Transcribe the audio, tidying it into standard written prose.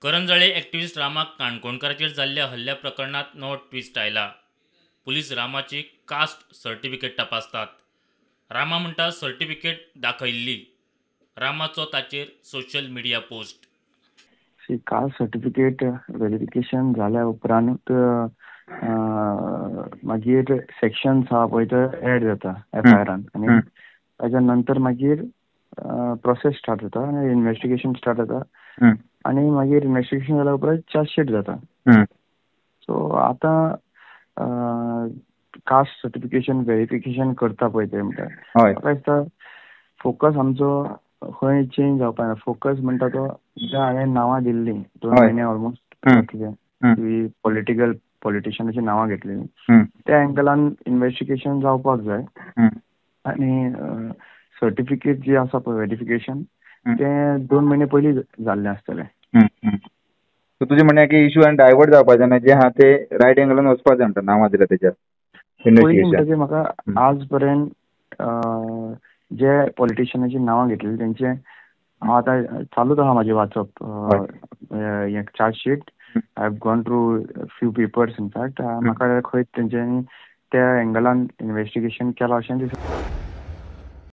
करंजळे activist Rama काणकोणकाराचेर जाल्ल्या हल्ल्या प्रकरणात नवो ट्विस्ट आयला. पुलीस रामाची कास्ट सर्टिफिकेट तपासतात. रामा म्हणटा सर्टिफिकेट दाखयल्ली. रामाचो ताचेर social media post. Caste certificate verification जाल्या उपरांत मागीर सेक्शन्स आहा पळय ते एड जाता एफआयआरान आनी ताच्या नंतर मागीर प्रोसेस स्टार्ट जाता आनी इन्व्हेस्टिगेशन स्टार्ट जाता आनी मागीर इन्व्हेस्टिगेशन जाल्या उपरांत चार्जशीट जाता. सो आतां कास्ट सर्टिफिकेशन व्हेरिफिकेशन करता पळय ते म्हणटा म्हाका दिसता फोकस आमचो खंय चेंज जावपा ना. फोकस म्हणटा तो जे हांवें नांवां दिल्लीं 2 म्हयने ऑलमोस्ट कितें पॉलिटिशियनाची नांवां घेतलीं त्या एंगलान इन्व्हेस्टिगेशन जावपाक जाय आनी सर्टिफिकेट जी आसा पळय व्हेरिफिकेशन तें 2 म्हयने पयलीं जाल्लें आसतलें. सो तुजें म्हणणें की इशू आनी डायवर्ट जावपाचें ना, जे आहा ते रायट एंगलान वचपाक जाय म्हणटा नांवां दिल्या तेच्या पयलीं म्हणटकीर म्हाका आज पर्यंत जे पॉलिटिशियनाची नांवां घेतलेलीं तेंचे हांव आतां चालूच आहा म्हाजें वाचप हें chargesheet. I have gone through few papers in fact. म्हाका खंय तेंच्यांनी त्या एंगलान इन्व्हेस्टिगेशन केलां अशें दिसता.